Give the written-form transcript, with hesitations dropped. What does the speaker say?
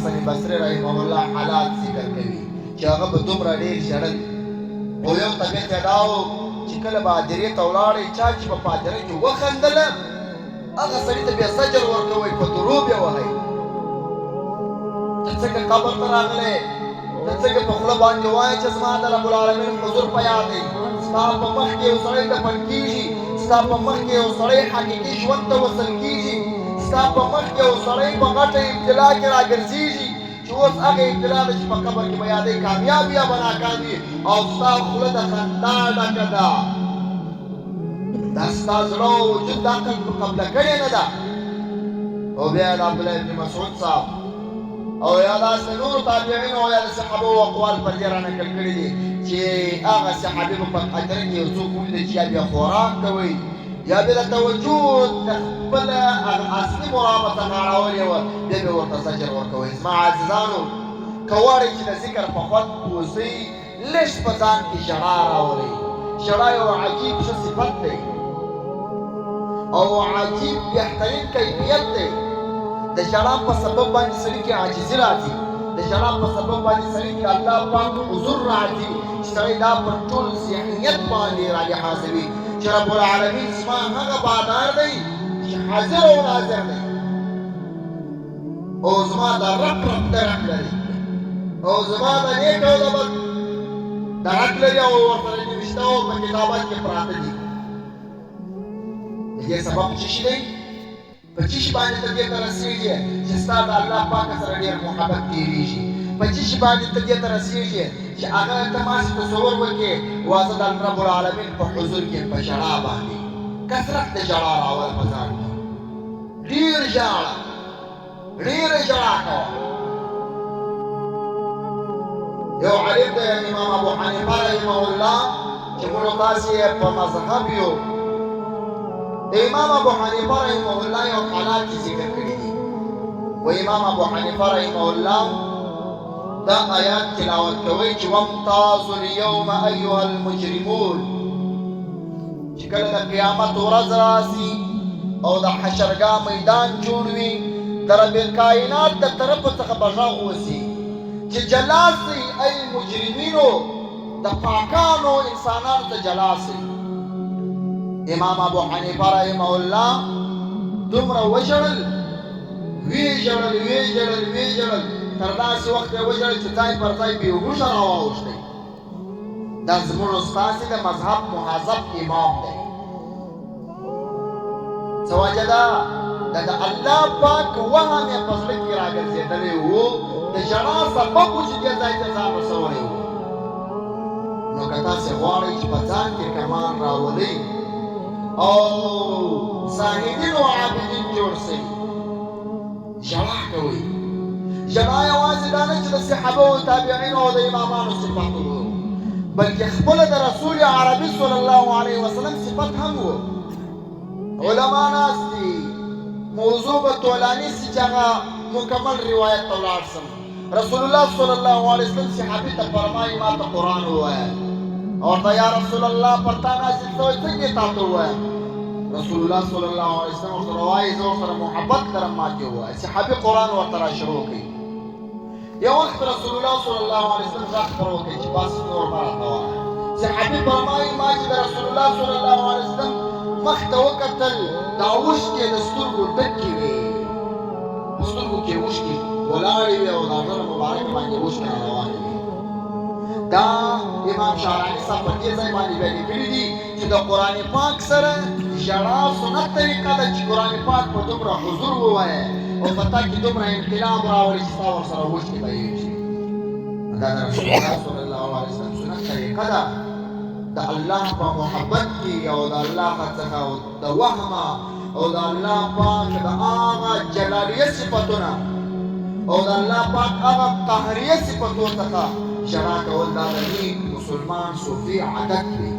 حسن بصري رحمه الله حالات ذکر کوي چې هغه به دومره ډېر ژړل او یو طبیعت یې دا و چې کله به حاضرې ته ولاړی چا چې په حاضره کې وخندله هغه سړي ته بیا زجر ورکوئ په دروب یې وهئ ته څنګه قبر ته راغلی ته څنګه په خوله باندې وایې چې زما د رب العالمین حضور په یاد دی ستا په مخ کې یو سړی دفن کېږي ستا په مخ کې یو سړی حقیقي ژوند ته وصل کېږي ستا په مخ کې یو سړی په غټه ابتلا کې راګرځېږي چې اوس هغه ابتلا ده چې په قبر کې به یادوي کامیاب یا به ناکام وي او ستا خوله د خندا ډکه ده دا ستا زړه او وجود دا قبله کړې نه ده او بیا د عبدالله ابن مسعود صاحب او یا داسې نورو تابعینو او یا د صحابو اقوال پر دې رانقل کړي دي چې هغه صحابي به په حجره کې یو څوک ولیدل چې یا بیا خوراک کوئ یا بیا د توجه د خپله اصلي مرامه ته غاړولې وه بیا به ورته زجر ورکوئ زما عزیزانو که غواړئ چې د ذکر په خوند پوسئ لږ په ځان کې ژړا راولئ ژړا یو عجیب ښه صفت دی او عجیب بهترین کیفیت دی د ژړا په سبب باندې سړي کې عاجزي راځي د ژړا په سبب باندې سړي کې الله پاک حضور راځي چې سړی دا پر ټول ذهنیت باندې راجهازوي چې رب العالمین زما هغه بادار دی چې حاضر او ناظر دی او زما د رب درک لري او زما د نیک او د بد درک لري او ورسره نوشته او په کتابات کې پراته دي د دې سبب څه شی دی په څه شي باندې ته دې ته رسېږې چې ستا د الله پاک سره ډېر محبت تېرېږي په څه شي باندې ته دې ته رسېږې چې هغه ته ماسې تصور وکړې واځه د رب العالمین په حضور کې په ژړا باندې کثرت د ژړا راول په ځان کې ډېر ژاړه ډېره ژړا کوه یو عالم دی امام ابو حنیفه رحمه الله چې موږ تاسې یې په مذهب یو د امام ابو حنیفه رحمه الله یو حالات ذکر کړي دي و امام ابو حنیفه رحمه الله دا آیات تلاوت کوي چې وامتازوا اليوم ایها المجرمون چې کله د قیامت ورځ راسي او د حشرګاه میدان جوړ وي د رب کائنات د طرف څخه به غږ وسي چې جلاسي ای مجرمینو د پاکانو انسانانو ته جلاسي امام ابو حنیفه رحمه الله دومره وژړل ویژړل تر داسې وخت یې وژړل چې ځای پر ځای بېهوشه راواوښتی دا زموږ استاسې د مذهب مهذب امام دی څه وجه ده د الله پاک وهم یې په زړه کې راګرځېدلی و د ژړا سبب و چې دې ځای ته ځان رسولی و نو که تاسې غواړئ چې په ځان کې کمان راولئ او زاهدین و عابدین جوړ سئ ژړا کوئ ژړا یوازې دا نه چې د صحابه و تابعینو او د امامانو صفت و بلکې خپله د رسول عربي صلی الله علیه وسلم صفت هم و علما ناست دي موضوع به طولاني سي چې هغه مکمل روایت ته ولاړ سم رسول الله صلی الله علیه وسلم صحابي ته فرمایي ما ته قرآن ووایه ورته یا رسول الله پر تا نازل شوی څنګه تا ته ووایم رسول الله صلی الله علیه وسلم ورته وایي زه ورسره محبت لرم ما دې ووایه صحابي قرآن ورته را شروع کوي یو وخت رسول الله صلی الله علیه وسلم غږ پر وکړي چې بس نور مه راته وایه صحابي فرمایي ما چې د رسول الله صلی الله علیه وسلم مخ ته وکتل دا اوښکې د سترګو ډکې وې د سترګو کې اوښکې ولاړې وې او د زړه مبارک باندې اوښکې را روانې وې دا امام شاعراني صاحب په دې ځای باندې بیانې کړي دي چې د قرآن پاک سره ژړا سنت طریقه ده چې قرآن پاک په دومره حضور ووایه او په تا کې دومره انقلاب راولي چې ستا ورسره اوښکې بهیږي شي دا د رسول الله صلی الله علیه وسلم سنت طریقه ده د الله په محبت کې او د الله څخه د وهمه او د الله پاک د هغه جلالیه صفتونه او د الله پاک هغه قهریه صفتو څخه ژړا کول دا د مسلمان صوفي عادت دی